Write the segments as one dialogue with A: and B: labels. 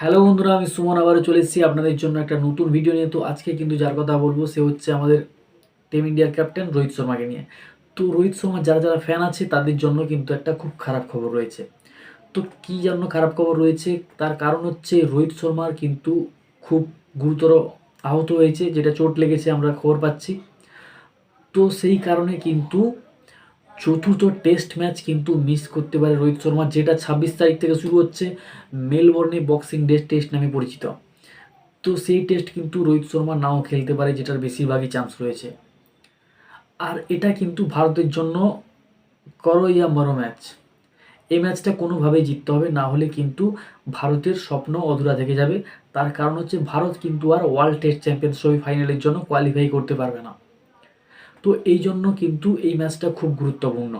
A: Hello বন্ধুরা, আমি সুমন আবারও চলে এসেছি আপনাদের জন্য একটা নতুন ভিডিও নিয়ে। তো আজকে কিন্তু যার কথা বলবো সে হচ্ছে আমাদের টিম ইন্ডিয়ার ক্যাপ্টেন রোহিত শর্মাকে নিয়ে। তো রোহিত শর্মার যারা যারা ফ্যান আছে তাদের জন্য কিন্তু একটা খুব খারাপ খবর রয়েছে। তো কী জন্য খারাপ খবর রয়েছে তার কারণ হচ্ছে রোহিত শর্মার কিন্তু খুব গুরুতর আহত হয়েছে, যেটা চোট লেগেছে আমরা খবর পাচ্ছি। তো সেই কারণে কিন্তু চতুর্থ টেস্ট ম্যাচ কিন্তু মিস করতে পারে রোহিত শর্মা, যেটা 26 তারিখ থেকে শুরু হচ্ছে। মেলবোর্নে বক্সিং ডে টেস্ট নামে পরিচিত। তো সেই টেস্ট কিন্তু রোহিত শর্মা নাও খেলতে পারে, যেটার বেশিরভাগই চান্স রয়েছে। আর এটা কিন্তু ভারতের জন্য করো ইয়া মরো ম্যাচ। এই ম্যাচটা কোনোভাবেই জিততে হবে, না হলে কিন্তু ভারতের স্বপ্ন অধুরা থেকে যাবে। তার কারণ হচ্ছে ভারত কিন্তু আর ওয়ার্ল্ড টেস্ট চ্যাম্পিয়ন সেমিফাইনালের জন্য কোয়ালিফাই করতে পারবে না। তো এই জন্য কিন্তু এই ম্যাচটা খুব গুরুত্বপূর্ণ।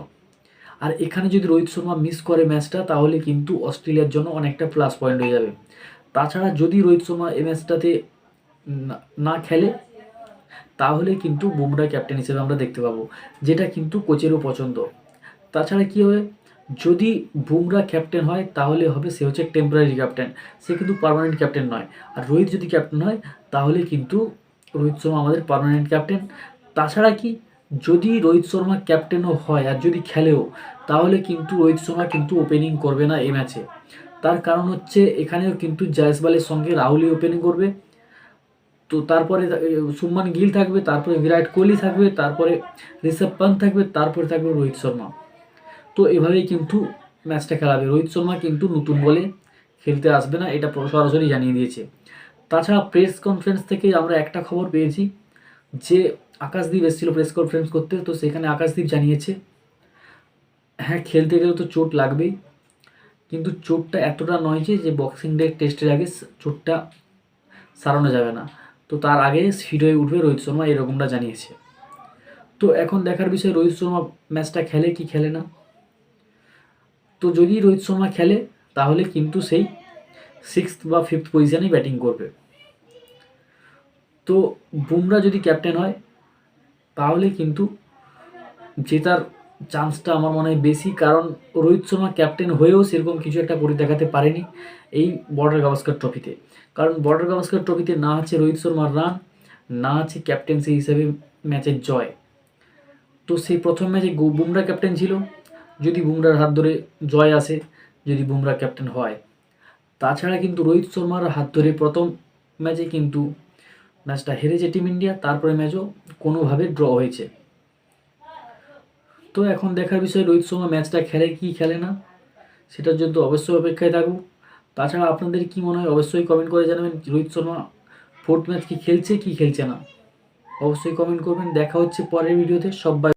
A: আর এখানে যদি রোহিত শর্মা মিস করে ম্যাচটা, তাহলে কিন্তু অস্ট্রেলিয়ার জন্য অনেকটা প্লাস পয়েন্ট হয়ে যাবে। তাছাড়া যদি রোহিত শর্মা এই ম্যাচটাতে না খেলে, তাহলে কিন্তু বুমরা ক্যাপ্টেন হিসেবে আমরা দেখতে পাবো, যেটা কিন্তু কোচেরও পছন্দ। তাছাড়া কী হবে, যদি বুমরা ক্যাপ্টেন হয় তাহলে হবে সে হচ্ছে টেম্পোরারি ক্যাপ্টেন, সে কিন্তু পার্মানেন্ট ক্যাপ্টেন নয়। আর রোহিত যদি ক্যাপ্টেন হয় তাহলে কিন্তু রোহিত শর্মা আমাদের পার্মানেন্ট ক্যাপ্টেন। তাছাড়া কি, যদি রোহিত শর্মা ক্যাপ্টেনও হয় আর যদি খেলেও, তাহলে কিন্তু রোহিত শর্মা কিন্তু ওপেনিং করবে না এই ম্যাচে। তার কারণ হচ্ছে এখানেও কিন্তু জয়সওয়ালের সঙ্গে রাহুলই ওপেনিং করবে। তো তারপরে শুভমান গিল থাকবে, তারপরে বিরাট কোহলি থাকবে, তারপরে ঋষভ পান্ত থাকবে, তারপরে থাকবে রোহিত শর্মা। তো এভাবেই কিন্তু ম্যাচটা খেলাবে। রোহিত শর্মা কিন্তু নতুন বলে খেলতে আসবে না, এটা সরাসরি জানিয়ে দিয়েছে। তাছাড়া প্রেস কনফারেন্স থেকে আমরা একটা খবর পেয়েছি যে আকাশদীপ এসেছিল প্রেস কনফারেন্স করতে। তো সেখানে আকাশদীপ জানিয়েছে, হ্যাঁ খেলতে গেলে তো চোট লাগবেই, কিন্তু চোটটা এতটা নয় যে বক্সিং ডে টেস্টের আগে চোটটা সারানো যাবে না। তো তার আগে ফিট হয়ে উঠবে রোহিত শর্মা, এরকমটা জানিয়েছে। তো এখন দেখার বিষয় রোহিত শর্মা ম্যাচটা খেলে কি খেলে না। তো যদি রোহিত শর্মা খেলে তাহলে কিন্তু সেই 6th বা 5th পজিশনেই ব্যাটিং করবে। তো বুমরা যদি ক্যাপ্টেন হয় তাহলে কিন্তু জেতার চান্সটা আমার মনে হয় বেশি, কারণ রোহিত শর্মা ক্যাপ্টেন হয়েও সেরকম কিছু একটা করে দেখাতে পারেনি এই বর্ডার গাভাস্কার ট্রফিতে। কারণ বর্ডার গাভাস্কার ট্রফিতে না আছে রোহিত শর্মার রান, না আছে ক্যাপ্টেন্সি হিসেবে ম্যাচের জয়। তো সেই প্রথম ম্যাচে বুমরা ক্যাপ্টেন ছিল, যদি বুমরার হাত ধরে জয় আসে, যদি বুমরা ক্যাপ্টেন হয়। তাছাড়া কিন্তু রোহিত শর্মার হাত ধরে প্রথম ম্যাচে কিন্তু ম্যাচটা হেরেছে টিম ইন্ডিয়া, তারপরে ম্যাচও কোনোভাবে ড্র হয়েছে। তো এখন দেখার বিষয় রোহিত শর্মা ম্যাচটা খেলে কি খেলে না, সেটার জন্য অবশ্যই অপেক্ষায় থাকবো। তাছাড়া আপনাদের কি মনে হয় অবশ্যই কমেন্ট করে জানাবেন, রোহিত শর্মা 4th ম্যাচ কি খেলছে কি খেলছে না, অবশ্যই কমেন্ট করবেন। দেখা হচ্ছে পরের ভিডিওতে। সবাই